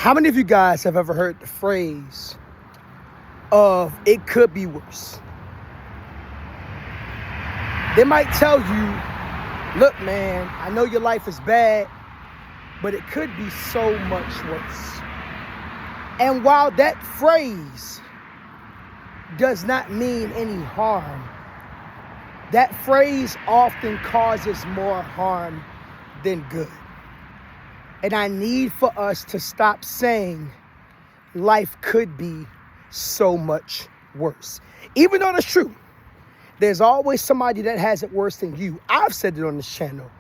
How many of you guys have ever heard the phrase of "it could be worse"? They might tell you, look, man, I know your life is bad, but it could be so much worse. And while that phrase does not mean any harm, that phrase often causes more harm than good. And I need for us to stop saying life could be so much worse. Even though that's true, there's always somebody that has it worse than you. I've said it on this channel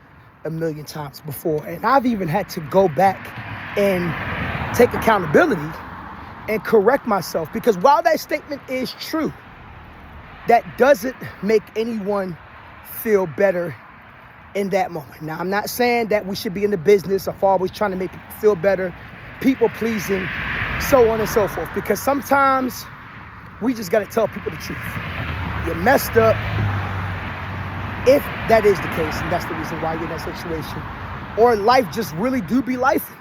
a million times before, and I've even had to go back and take accountability and correct myself, because while that statement is true, that doesn't make anyone feel better in that moment. Now, I'm not saying that we should be in the business of always trying to make people feel better, people pleasing, so on and so forth, because sometimes we just got to tell people the truth. You messed up. If that is the case, and that's the reason why you're in that situation, or life just really do be life.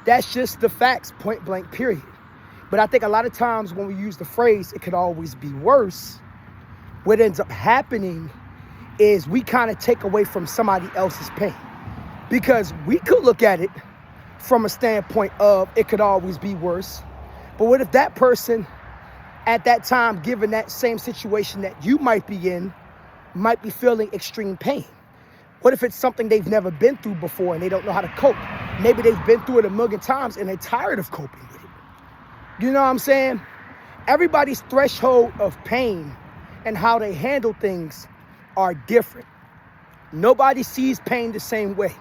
That's just the facts, point blank, period. But I think a lot of times when we use the phrase, it could always be worse, what ends up happening is we kind of take away from somebody else's pain. Because we could look at it from a standpoint of it could always be worse. But what if that person at that time, given that same situation that you might be in, might be feeling extreme pain? What if it's something they've never been through before and they don't know how to cope? Maybe they've been through it a million times and they're tired of coping with it. You know what I'm saying? Everybody's threshold of pain and how they handle things are different. Nobody sees pain the same way.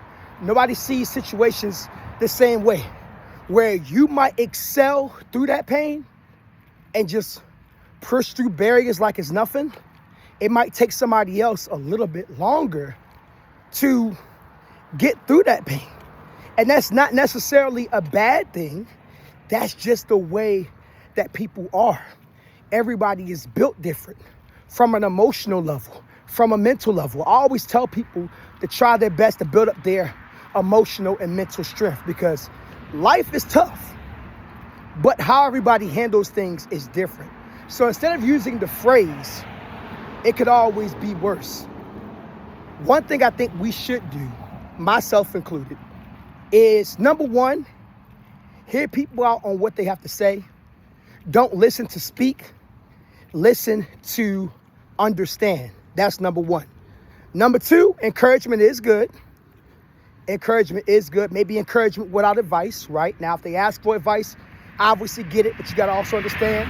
Nobody sees situations the same way. Where you might excel through that pain and just push through barriers like it's nothing, it might take somebody else a little bit longer to get through that pain. And that's not necessarily a bad thing. That's just the way that people are. Everybody is built different from an emotional level, from a mental level. I always tell people to try their best to build up their emotional and mental strength, because life is tough, but how everybody handles things is different. So instead of using the phrase, it could always be worse, one thing I think we should do, myself included, is number one, hear people out on what they have to say. Don't listen to speak, listen to understand. That's number one. Number two, encouragement is good. Encouragement is good. Maybe encouragement without advice, right? Now, if they ask for advice, obviously get it, but you got to also understand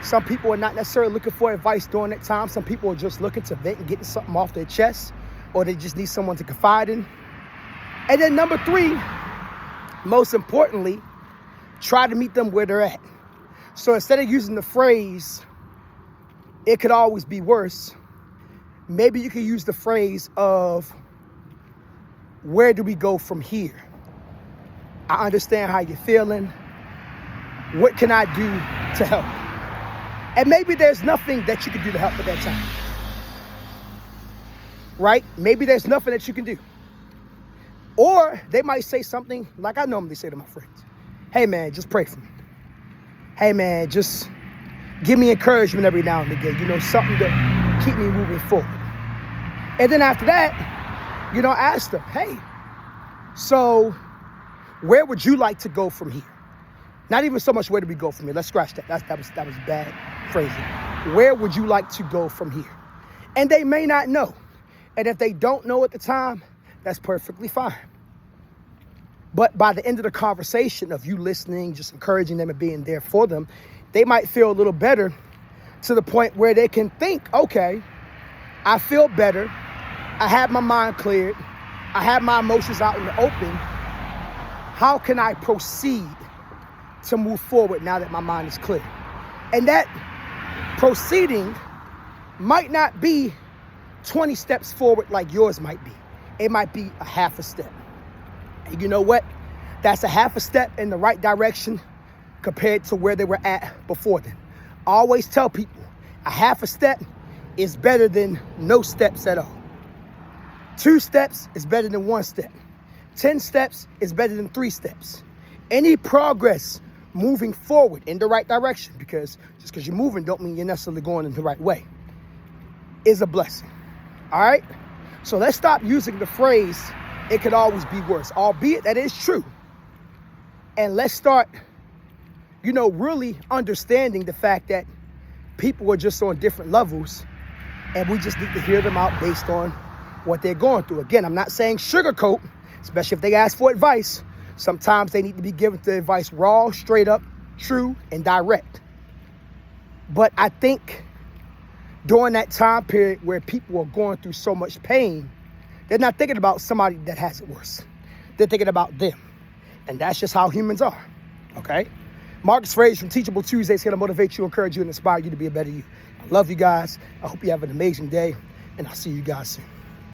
some people are not necessarily looking for advice during that time. Some people are just looking to vent and getting something off their chest, or they just need someone to confide in. And then number three, most importantly, try to meet them where they're at. So instead of using the phrase, it could always be worse, maybe you could use the phrase of, where do we go from here? I understand how you're feeling. What can I do to help? And maybe there's nothing that you can do to help at that time. Right? Maybe there's nothing that you can do. Or they might say something like I normally say to my friends. Hey man, just pray for me. Hey man, just give me encouragement every now and again. You know, something to keep me moving forward. And then after that, ask them, hey, so where would you like to go from here? Not even so much where do we go from here. Let's scratch that. That was bad phrasing. Where would you like to go from here? And they may not know. And if they don't know at the time, that's perfectly fine. But by the end of the conversation of you listening, just encouraging them and being there for them, they might feel a little better, to the point where they can think, okay, I feel better. I have my mind cleared. I have my emotions out in the open. How can I proceed to move forward now that my mind is clear? And that proceeding might not be 20 steps forward like yours might be. It might be a half a step. And you know what? That's a half a step in the right direction compared to where they were at before then. I always tell people, a half a step is better than no steps at all. 2 steps is better than 1 step. 10 steps is better than 3 steps. Any progress moving forward in the right direction, because just because you're moving don't mean you're necessarily going in the right way, is a blessing. All right? So let's stop using the phrase, it could always be worse, albeit that is true. And let's start, really understanding the fact that people are just on different levels, and we just need to hear them out based on what they're going through. Again, I'm not saying sugarcoat, especially if they ask for advice. Sometimes they need to be given the advice raw, straight up, true, and direct. But I think during that time period where people are going through so much pain, they're not thinking about somebody that has it worse. They're thinking about them. And that's just how humans are, okay? Marcus Frazier from Teachable Tuesdays here to motivate you, encourage you, and inspire you to be a better you. I love you guys. I hope you have an amazing day, and I'll see you guys soon.